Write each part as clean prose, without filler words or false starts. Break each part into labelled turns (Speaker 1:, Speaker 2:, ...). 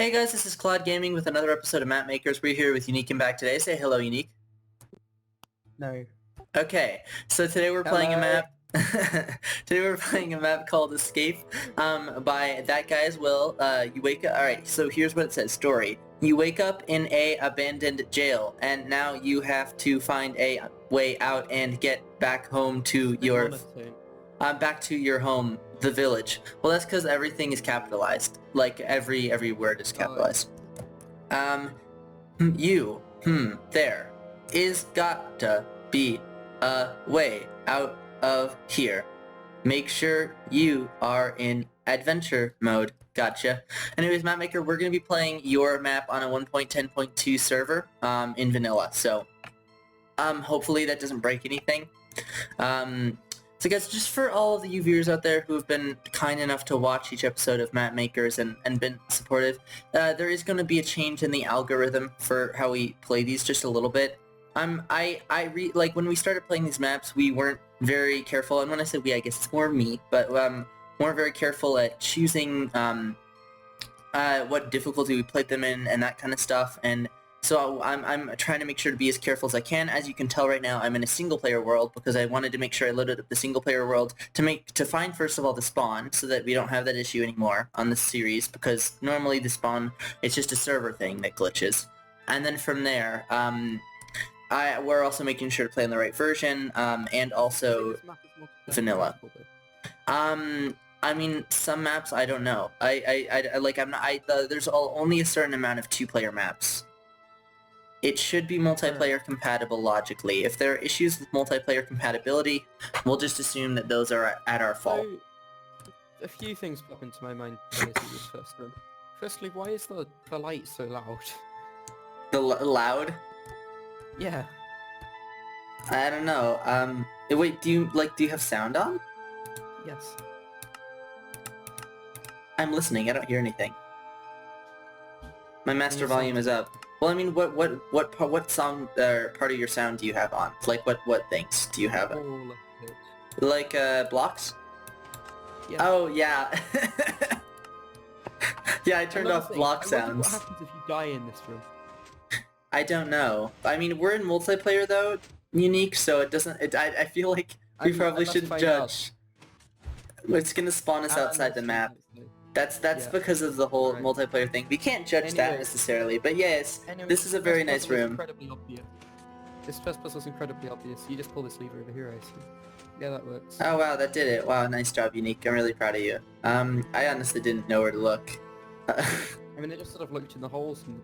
Speaker 1: Hey guys, this is Claude Gaming with another episode of Map Makers. We're here with Unique and back today. Say hello, Unique.
Speaker 2: No.
Speaker 1: Okay, so today we're playing a map. Today we're playing a map called Escape by ThatGuyIsWill. You wake up. All right, so here's what it says. Story: you wake up in a abandoned jail, and now you have to find a way out and get back home to your home, the village. Well, that's because everything is capitalized. Like every word is capitalized. There is gotta be a way out of here. Make sure you are in adventure mode. Gotcha. Anyways, Map Maker, we're going to be playing your map on a 1.10.2 server in vanilla. So hopefully that doesn't break anything. So guys, just for all of you viewers out there who have been kind enough to watch each episode of Map Makers and been supportive, there is going to be a change in the algorithm for how we play these just a little bit. Like when we started playing these maps, we weren't very careful, and when I say we, I guess it's more me, but weren't very careful at choosing what difficulty we played them in and that kind of stuff, and so I'm trying to make sure to be as careful as I can. As you can tell right now, I'm in a single-player world because I wanted to make sure I loaded up the single-player world to find, first of all, the spawn, so that we don't have that issue anymore on this series, because normally the spawn, it's just a server thing that glitches. And then from there, we're also making sure to play on the right version, and also vanilla. I mean, some maps I don't know. There's only a certain amount of two-player maps. It should be multiplayer compatible logically. If there are issues with multiplayer compatibility, we'll just assume that those are at our fault.
Speaker 2: So, a few things pop into my mind when I see this first one. Firstly, why is the light so loud?
Speaker 1: Loud?
Speaker 2: Yeah.
Speaker 1: I don't know. Wait, do you have sound on?
Speaker 2: Yes.
Speaker 1: I'm listening. I don't hear anything. My master volume is up. Well, I mean, what song part of your sound do you have on? Like, what things do you have?
Speaker 2: All of it.
Speaker 1: Like, blocks?
Speaker 2: Yeah.
Speaker 1: Oh, yeah. Yeah, I turned off block sounds.
Speaker 2: What happens if you die in this room?
Speaker 1: I don't know. I mean, we're in multiplayer, though, Unique, so it doesn't... I feel like we probably shouldn't judge. It's gonna spawn us outside the map. That's because of the whole multiplayer thing. We can't judge that necessarily, but yes, this is a very nice room.
Speaker 2: Incredibly obvious. This first puzzle is incredibly obvious. You just pull this lever over here, I see. Yeah, that works.
Speaker 1: Oh wow, that did it. Wow, nice job, Unique. I'm really proud of you. I honestly didn't know where to look.
Speaker 2: I mean, I just sort of looked in the holes and...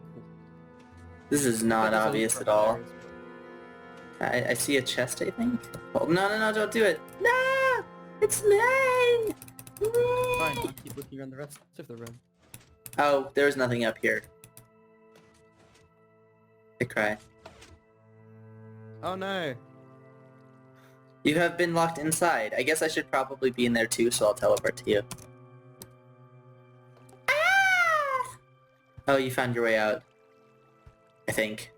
Speaker 1: This is not obvious at all. I see a chest, I think. Oh, no, don't do it. No! It's me!
Speaker 2: Fine, I'll keep looking around the rest of the room.
Speaker 1: Oh, there's nothing up here. I cry.
Speaker 2: Oh no!
Speaker 1: You have been locked inside. I guess I should probably be in there too, so I'll teleport to you. Ah! Oh, you found your way out. I think.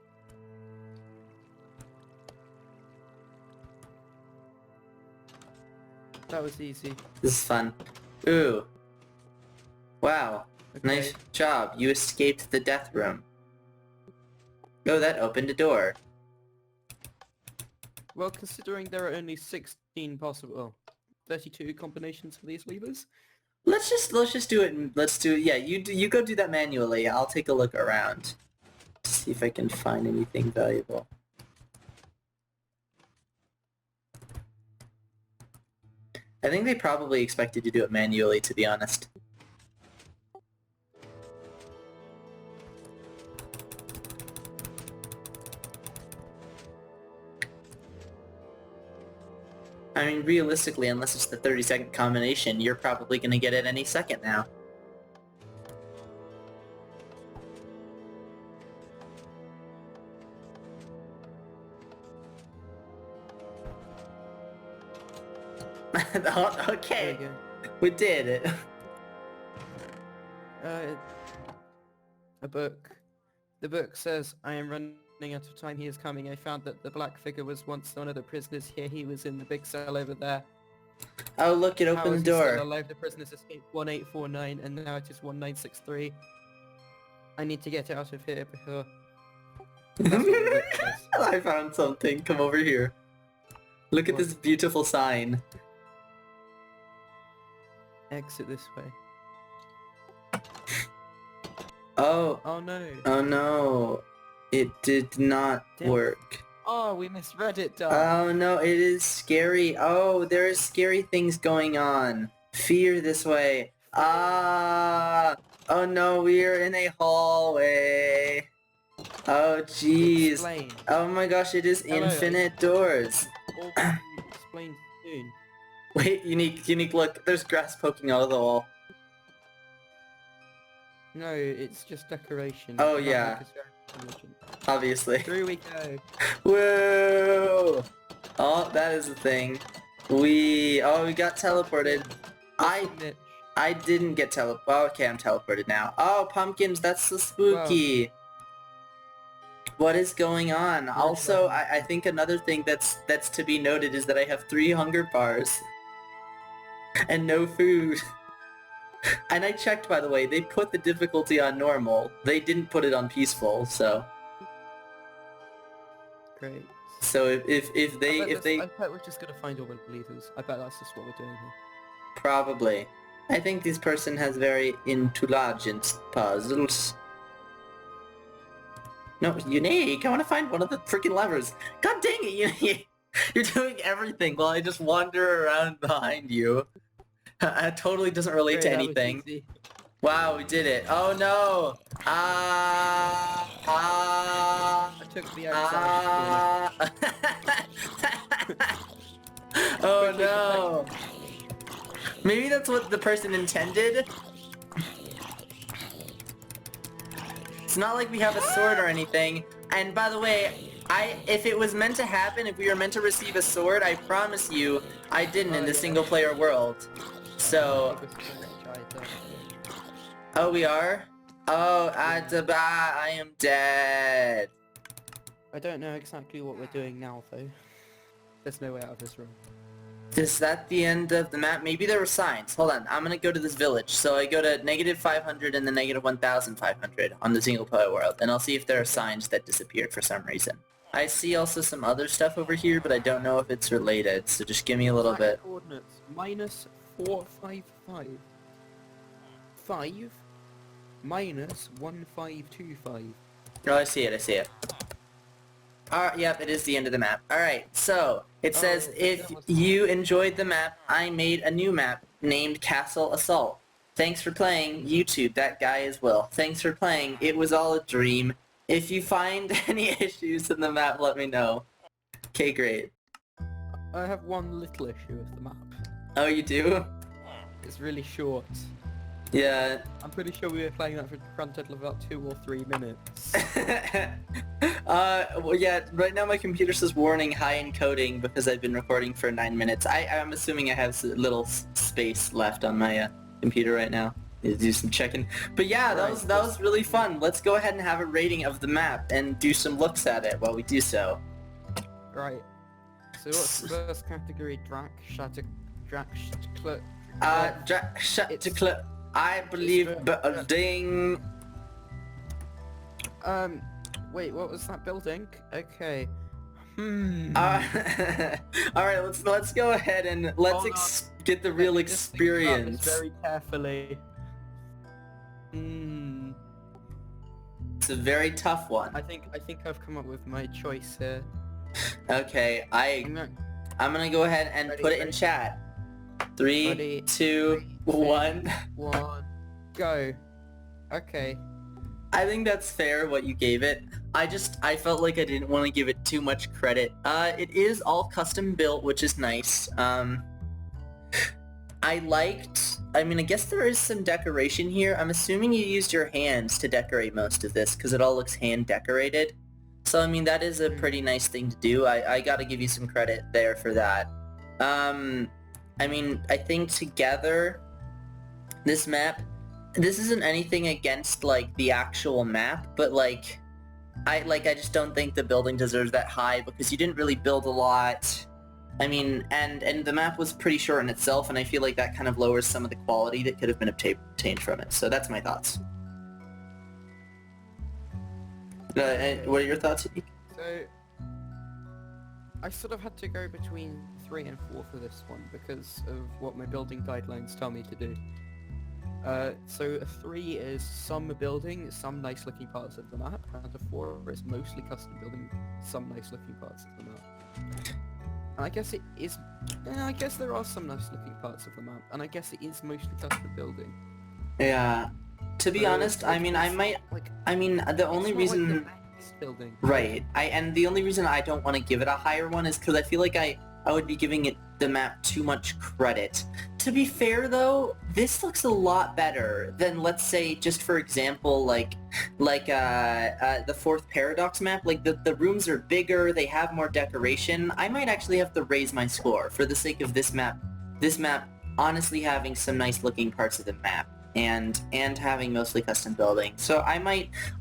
Speaker 2: That was easy.
Speaker 1: This is fun. Ooh. Wow.
Speaker 2: Okay.
Speaker 1: Nice job. You escaped the death room. Oh, that opened a door.
Speaker 2: Well, considering there are only 16 possible... well, 32 combinations for these levers.
Speaker 1: Let's just do it. Yeah, you go do that manually. I'll take a look around. See if I can find anything valuable. I think they probably expected you to do it manually, to be honest. I mean, realistically, unless it's the 30-second combination, you're probably gonna get it any second now. Okay, we did it.
Speaker 2: A book. The book says, I am running out of time, he is coming. I found that the black figure was once one of the prisoners here. He was in the big cell over there.
Speaker 1: Oh look, it opened the door.
Speaker 2: Still alive? The prisoners escaped 1849 and now it is 1963. I need to get out of here before... That's what the book says.
Speaker 1: I found something. Come over here. Look at
Speaker 2: What?
Speaker 1: this beautiful sign.
Speaker 2: Exit this way.
Speaker 1: Oh.
Speaker 2: Oh no.
Speaker 1: Oh no. It did not
Speaker 2: Damn.
Speaker 1: work.
Speaker 2: Oh, we misread it, Doug.
Speaker 1: Oh no, it is scary. Oh, there is scary things going on. Fear this way. Ah. Oh no, we are in a hallway. Oh jeez.
Speaker 2: Explain.
Speaker 1: Oh my gosh, it is
Speaker 2: Hello,
Speaker 1: infinite doors.
Speaker 2: All will be explained soon.
Speaker 1: Wait, unique, look. There's grass poking out of the wall.
Speaker 2: No, it's just decoration.
Speaker 1: Oh,
Speaker 2: Not
Speaker 1: yeah.
Speaker 2: like it's very intelligent.
Speaker 1: Obviously.
Speaker 2: Through we go.
Speaker 1: Whoa! Oh, that is the thing. We got teleported.
Speaker 2: Mitch.
Speaker 1: I didn't get Oh, okay, I'm teleported now. Oh, pumpkins, that's so spooky. What is going on? Also, I think another thing that's to be noted is that I have 3 hunger bars. And no food. And I checked, by the way, they put the difficulty on normal. They didn't put it on peaceful, so...
Speaker 2: Great.
Speaker 1: So if they...
Speaker 2: I bet we're just gonna find all the believers. I bet that's just what we're doing here.
Speaker 1: Probably. I think this person has very intelligent puzzles. No, Unique, I want to find one of the freaking levers. God dang it, Unique! You're doing everything while I just wander around behind you. It totally doesn't relate to
Speaker 2: Great, that was
Speaker 1: anything.
Speaker 2: easy.
Speaker 1: Wow, we did it. Oh no!
Speaker 2: I took the outside.
Speaker 1: Oh no! Maybe that's what the person intended? It's not like we have a sword or anything. And by the way, if it was meant to happen, if we were meant to receive a sword, I promise you, I didn't in the single player world. So... Oh, we are? Oh, I am dead.
Speaker 2: I don't know exactly what we're doing now, though. There's no way out of this room.
Speaker 1: Is that the end of the map? Maybe there were signs. Hold on, I'm gonna go to this village. So I go to -500 and then -1500 on the single player world, and I'll see if there are signs that disappeared for some reason. I see also some other stuff over here, but I don't know if it's related, so just give me a little bit.
Speaker 2: Coordinates -455. 5 -1525.
Speaker 1: Oh, I see it. Alright, yep, it is the end of the map. Alright, so, it says, if you enjoyed the map, I made a new map named Castle Assault. Thanks for playing, YouTube, ThatGuyIsWill. Thanks for playing, it was all a dream. If you find any issues in the map, let me know. Okay, great.
Speaker 2: I have one little issue with the map.
Speaker 1: Oh, you do?
Speaker 2: It's really short.
Speaker 1: Yeah.
Speaker 2: I'm pretty sure we were playing that for a grand total of about 2 or 3 minutes.
Speaker 1: Well, yeah, right now my computer says warning high encoding because I've been recording for 9 minutes. I'm assuming I have a little space left on my computer right now. Need to do some checking. But yeah, that was really fun. Let's go ahead and have a rating of the map and do some looks at it while we do so.
Speaker 2: Right. So what's the first category?
Speaker 1: I believe building.
Speaker 2: Wait, what was that building? Okay.
Speaker 1: Alright, let's go ahead and let's get the real experience.
Speaker 2: Very carefully.
Speaker 1: It's a very tough one.
Speaker 2: I think I've come up with my choice here.
Speaker 1: Okay, I'm gonna go ahead and put it in chat. 3, 2, 1.
Speaker 2: 1, go. Okay.
Speaker 1: I think that's fair what you gave it. I felt like I didn't want to give it too much credit. It is all custom built, which is nice. I guess there is some decoration here. I'm assuming you used your hands to decorate most of this because it all looks hand decorated. So I mean, that is a pretty nice thing to do. I gotta give you some credit there for that. I mean, I think together, this map, this isn't anything against, like, the actual map, but, like, I just don't think the building deserves that high because you didn't really build a lot. I mean, and the map was pretty short in itself, and I feel like that kind of lowers some of the quality that could have been obtained from it. So that's my thoughts. And what are your thoughts?
Speaker 2: So, I sort of had to go between 3 and 4 for this one because of what my building guidelines tell me to do. So a 3 is some building, some nice looking parts of the map, and a 4 is mostly custom building, some nice looking parts of the map. And I guess it is, I guess there are some nice looking parts of the map, and I guess it is mostly custom building.
Speaker 1: Yeah. To be honest, I mean, the only reason...
Speaker 2: building.
Speaker 1: Right. And the only reason I don't want to give it a higher one is because I feel like I would be giving it the map too much credit. To be fair though, this looks a lot better than, let's say, just for example, like the fourth Paradox map. Like the rooms are bigger, they have more decoration. I might actually have to raise my score for the sake of this map. This map honestly having some nice looking parts of the map. And having mostly custom building. So I'm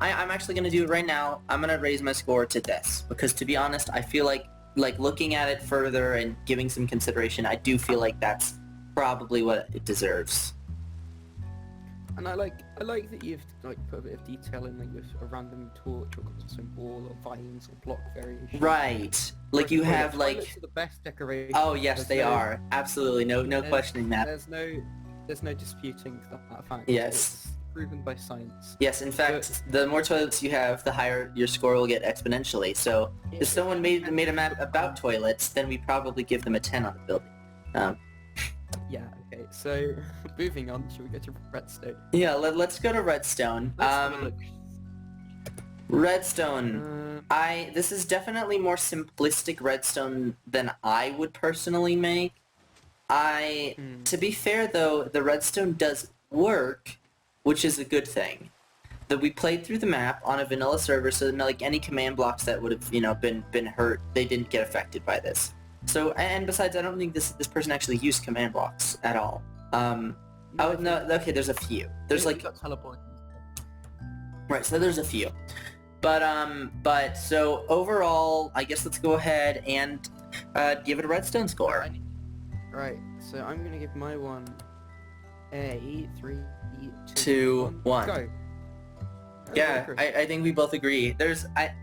Speaker 1: actually going to do it right now. I'm going to raise my score to this. Because to be honest, I feel like looking at it further and giving some consideration, I do feel like that's probably what it deserves.
Speaker 2: And I like that you've put a bit of detail in, with a random torch or custom wall or vines or block variation.
Speaker 1: Right. Like you have
Speaker 2: Toilets are the best decoration.
Speaker 1: Oh yes, they are. Absolutely. No questioning that.
Speaker 2: There's no disputing that fact.
Speaker 1: Yes.
Speaker 2: It's proven by science.
Speaker 1: Yes, in fact, the more toilets you have, the higher your score will get exponentially. So if someone made a map about toilets, then we probably give them a 10 on the building.
Speaker 2: Yeah, okay. So, moving on, should we go to Redstone?
Speaker 1: Yeah, let's go to Redstone. Redstone. This is definitely more simplistic Redstone than I would personally make. To be fair though, the redstone does work, which is a good thing. That we played through the map on a vanilla server, so like any command blocks that would have, been hurt, they didn't get affected by this. So, and besides, I don't think this person actually used command blocks at all. No, okay, there's a few. There's like... Right, so there's a few. But so overall, I guess let's go ahead and give it a redstone score.
Speaker 2: Right, so I'm going to give my one a 3,
Speaker 1: 2, 1.
Speaker 2: Go.
Speaker 1: Yeah, I think we both agree.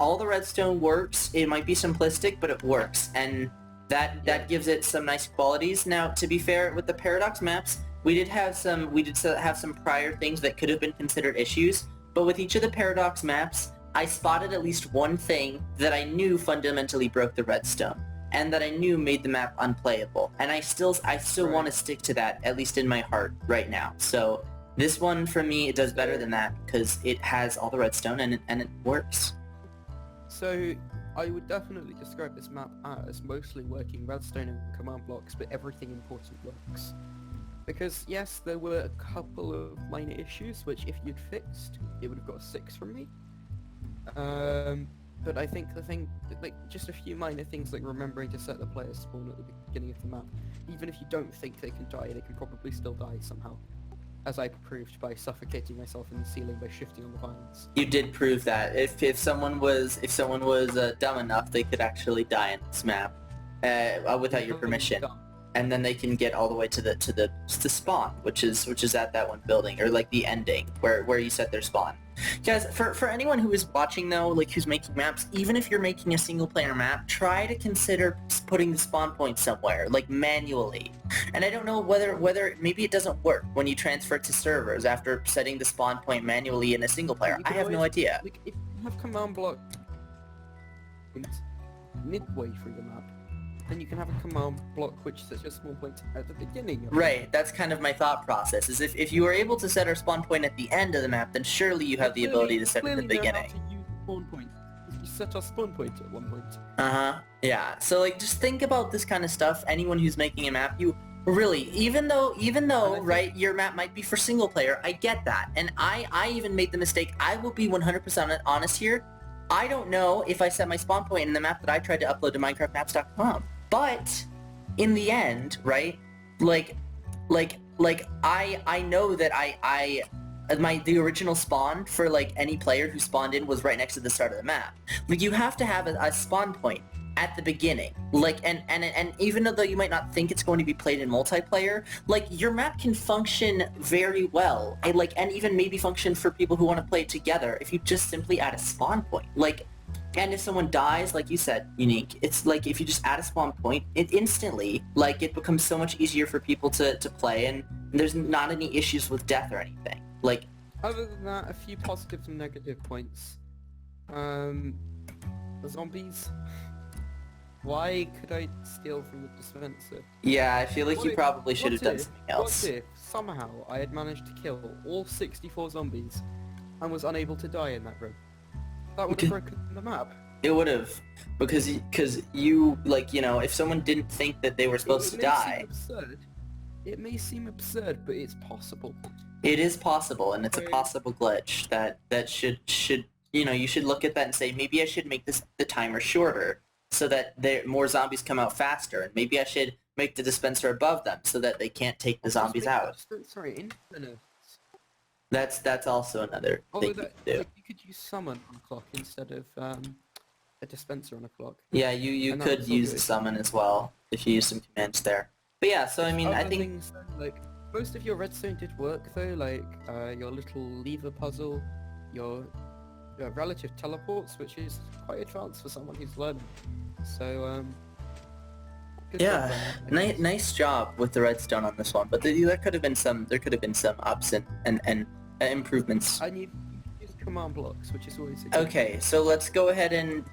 Speaker 1: All the redstone works. It might be simplistic, but it works, and that gives it some nice qualities. Now, to be fair, with the Paradox maps, we did have some prior things that could have been considered issues, but with each of the Paradox maps, I spotted at least one thing that I knew fundamentally broke the redstone, and that I knew made the map unplayable. And I still want to stick to that, at least in my heart right now. So this one, for me, it does better than that because it has all the redstone and it works.
Speaker 2: So I would definitely describe this map as mostly working redstone and command blocks, but everything important works. Because yes, there were a couple of minor issues, which if you'd fixed, it would have got a 6 from me. But I think just a few minor things like remembering to set the player spawn at the beginning of the map. Even if you don't think they can die, they can probably still die somehow. As I proved by suffocating myself in the ceiling by shifting on the vines.
Speaker 1: You did prove that. If someone was dumb enough, they could actually die in this map without your permission. And then they can get all the way to the spawn, which is at that one building, or like the ending where you set their spawn. Guys, for anyone who is watching though, like who's making maps, even if you're making a single player map, try to consider putting the spawn point somewhere, like manually. And I don't know whether maybe it doesn't work when you transfer to servers after setting the spawn point manually in a single player. I have no idea.
Speaker 2: Like, if you have command block midway through the map, then you can have a command block which sets your spawn point at the beginning of
Speaker 1: Right, that's kind of my thought process, is if you were able to set our spawn point at the end of the map, then surely you have the ability to set it at the beginning.
Speaker 2: Know how to use the spawn point. You set our spawn point at one point.
Speaker 1: Yeah, so like just think about this kind of stuff. Anyone who's making a map, you really, even though right, your map might be for single player, I get that. And I even made the mistake. I will be 100% honest here. I don't know if I set my spawn point in the map that I tried to upload to minecraftmaps.com. But in the end, right, like I know that the original spawn for like any player who spawned in was right next to the start of the map. Like you have to have a spawn point at the beginning. Like, and even though you might not think it's going to be played in multiplayer, like, your map can function very well. And even maybe function for people who want to play it together if you just simply add a spawn point. Like, and if someone dies, like you said, Unique, it's like if you just add a spawn point, it instantly, like, it becomes so much easier for people to play, and there's not any issues with death or anything. Like,
Speaker 2: other than that, a few positives and negative points. The zombies. Why could I steal from the dispenser?
Speaker 1: yeah, I feel like you probably should have done something else.
Speaker 2: What if somehow I had managed to kill all 64 zombies and was unable to die in that room? That would have broken the map.
Speaker 1: It would have, because you, like, you know, if someone didn't think that they were supposed to die.
Speaker 2: It may seem absurd, but it's possible.
Speaker 1: It is possible, and it's a possible glitch that should you know, you should look at that and say, maybe I should make the timer shorter so that more zombies come out faster, and maybe I should make the dispenser above them so that they can't take the zombies out.
Speaker 2: Infinite.
Speaker 1: That's also another thing you could do.
Speaker 2: Like, you could use summon on a clock instead of a dispenser on a clock.
Speaker 1: Yeah, you could use the summon as well if you use some commands there. But yeah, so I mean, I think
Speaker 2: things, like, most of your redstone did work though, like your little lever puzzle, your relative teleports, which is quite advanced for someone who's learning. So good job on that,
Speaker 1: nice job with the redstone on this one. But there could have been some ups and improvements.
Speaker 2: And you use command blocks, which is always a good
Speaker 1: Okay, so let's go ahead and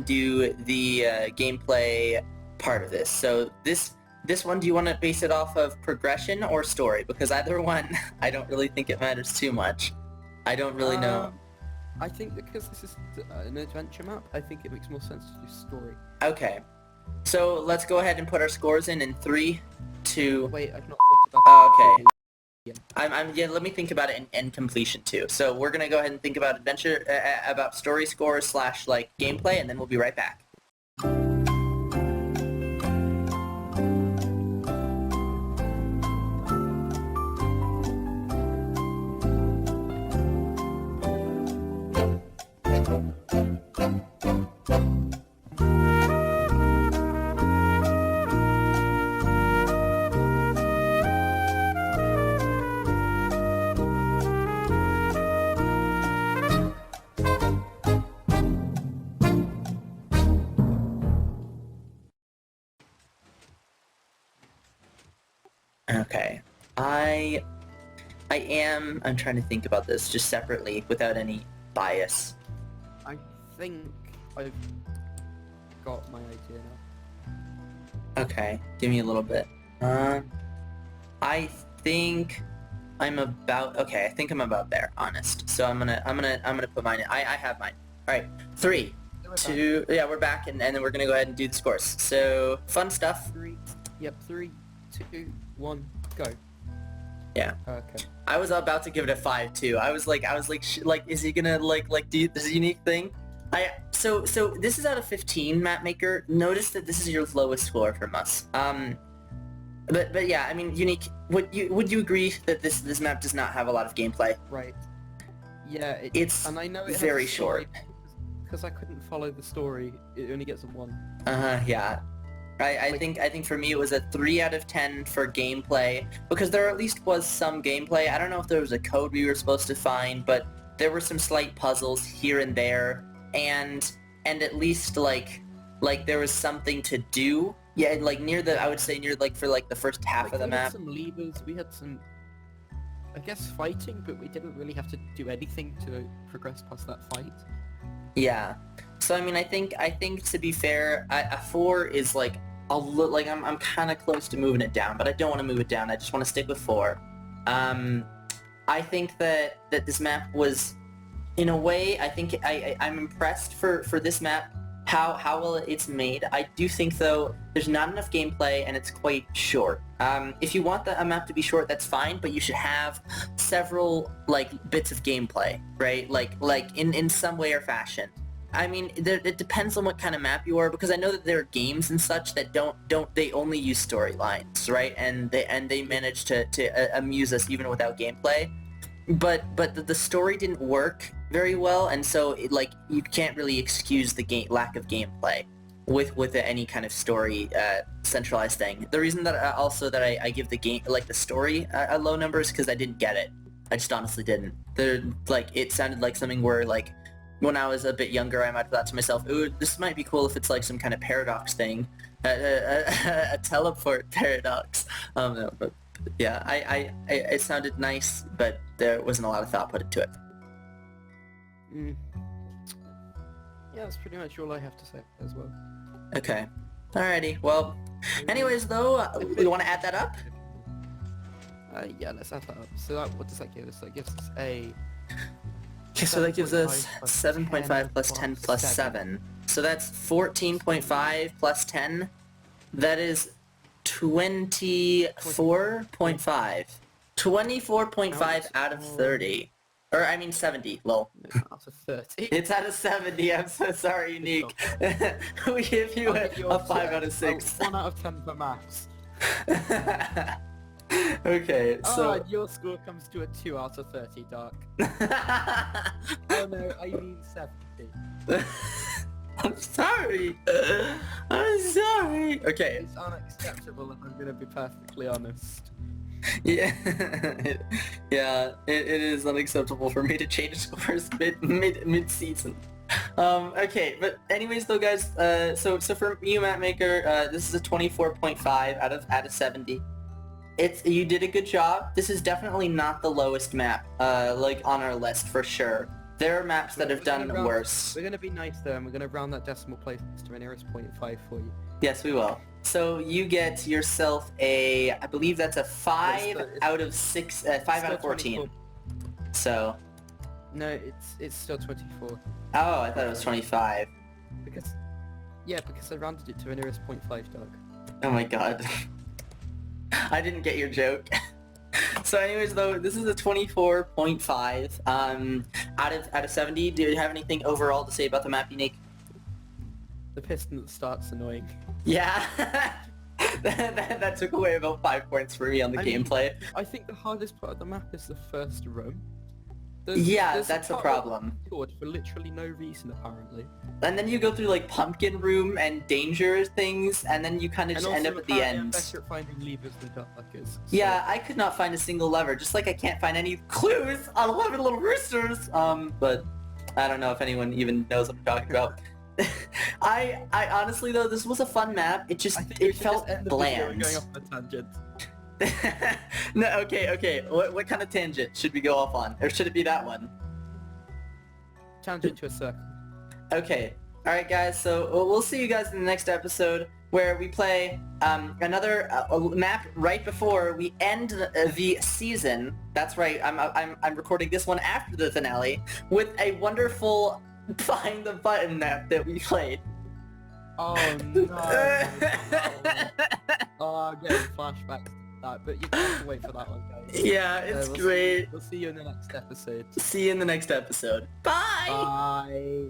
Speaker 1: do the gameplay part of this. So this one, do you want to base it off of progression or story? Because either one, I don't really think it matters too much. I don't really know.
Speaker 2: I think because this is an adventure map, I think it makes more sense to do story.
Speaker 1: Okay, so let's go ahead and put our scores in 3, 2.
Speaker 2: Wait, I've not thought about that.
Speaker 1: Okay. Let me think about it in completion too. So we're gonna go ahead and think about adventure, about story scores / like gameplay, and then we'll be right back. Okay, I'm trying to think about this just separately without any bias.
Speaker 2: I think I've got my idea now.
Speaker 1: Okay, give me a little bit. I think I'm about there, honest. So I'm gonna put mine in. I have mine. Alright, 3, 2, yeah, we're back, and then we're gonna go ahead and do the scores. So, fun stuff.
Speaker 2: 3, 2, 1, go.
Speaker 1: Yeah.
Speaker 2: Okay.
Speaker 1: I was about to give it a 5 too. I was like, is he gonna do this unique thing? So this is out of 15, Map Maker. Notice that this is your lowest score from us. But yeah, I mean, Unique, would you agree that this map does not have a lot of gameplay?
Speaker 2: Right. Yeah,
Speaker 1: it's
Speaker 2: and I know it
Speaker 1: very
Speaker 2: has a story,
Speaker 1: short.
Speaker 2: Because I couldn't follow the story, it only gets a 1.
Speaker 1: Yeah. I think for me it was a 3 out of 10 for gameplay, because there at least was some gameplay. I don't know if there was a code we were supposed to find, but there were some slight puzzles here and there, and at least like there was something to do. Yeah, like I would say near for the first half of the map.
Speaker 2: We had some levers, we had some, I guess, fighting, but we didn't really have to do anything to progress past that fight.
Speaker 1: Yeah. So I mean, I think to be fair, a 4 is like I'm kind of close to moving it down, but I don't want to move it down. I just want to stick with 4. I think that this map was, in a way, I think I'm impressed for this map how well it's made. I do think though there's not enough gameplay and it's quite short. If you want a map to be short, that's fine, but you should have several bits of gameplay, right? Like in some way or fashion. I mean, it depends on what kind of map you are, because I know that there are games and such that they only use storylines, right? And they manage to amuse us even without gameplay. but the story didn't work very well, and so like you can't really excuse the lack of gameplay with any kind of story centralized thing. The reason that I give the game the story a low number is because I didn't get it. I just honestly didn't. It sounded like something where like when I was a bit younger, I might have thought to myself, ooh, this might be cool if it's like some kind of paradox thing, a teleport paradox. No, but yeah, it sounded nice, but there wasn't a lot of thought put into it.
Speaker 2: Yeah, that's pretty much all I have to say as well.
Speaker 1: Okay. Alrighty. Well, anyways, though, we want to add that up?
Speaker 2: Yeah, let's add that up. So what does that give us? That gives us a...
Speaker 1: Okay, so that gives us
Speaker 2: 7.5
Speaker 1: 7.5 plus 10 plus 7. So that's 14.5 plus 10. That is 24.5. 24.5 out of 30. Or, I mean 70, lol.
Speaker 2: No, out of 30.
Speaker 1: It's out of 70, I'm so sorry, Unique. We give you a 5 out of 6.
Speaker 2: 1 out of 10 for maths.
Speaker 1: Okay, so...
Speaker 2: and your score comes to a 2 out of 30, Dark. Oh no, I mean 70.
Speaker 1: I'm sorry. I'm sorry. Okay.
Speaker 2: It's unacceptable if I'm gonna be perfectly honest.
Speaker 1: Yeah, it is unacceptable for me to change scores mid season. Okay, but anyways though, guys, so for you, Map Maker, this is a 24.5 out of 70. You did a good job. This is definitely not the lowest map, like on our list for sure. There are maps that have done worse.
Speaker 2: We're gonna be nice though, and we're gonna round that decimal place to the nearest 0.5 for you.
Speaker 1: Yes, we will. So you get yourself I believe that's a 5 out of 6, 5 out of 14.
Speaker 2: 24.
Speaker 1: So.
Speaker 2: No, it's still 24.
Speaker 1: Oh, I thought it was 25.
Speaker 2: Because I rounded it to the nearest 0.5, Doug.
Speaker 1: Oh my god. I didn't get your joke. So anyways though, this is a 24.5 out of 70. Do you have anything overall to say about the map, Unique?
Speaker 2: The piston that starts annoying.
Speaker 1: Yeah. that took away about 5 points for me on the gameplay.
Speaker 2: I think the hardest part of the map is the first room.
Speaker 1: That's a problem.
Speaker 2: For literally no reason, apparently.
Speaker 1: And then you go through like pumpkin room and danger things, and then you kind of just end up at the end.
Speaker 2: I'm better at finding levers than Darkers. So.
Speaker 1: Yeah, I could not find a single lever, just like I can't find any clues on 11 little roosters. But I don't know if anyone even knows what I'm talking about. I honestly though, this was a fun map. It felt bland.
Speaker 2: Going off on a tangent.
Speaker 1: No, okay. What kind of tangent should we go off on? Or should it be that one?
Speaker 2: Tangent to a circle.
Speaker 1: Okay. Alright guys, so we'll see you guys in the next episode where we play another map right before we end the season. That's right, I'm recording this one after the finale with a wonderful Find the Button map that we played.
Speaker 2: Oh no. Oh, I'm getting flashbacks to that, but you have to wait for that one, guys.
Speaker 1: Yeah, it's great.
Speaker 2: We'll see you in the next episode.
Speaker 1: See you in the next episode. Bye!
Speaker 2: Bye!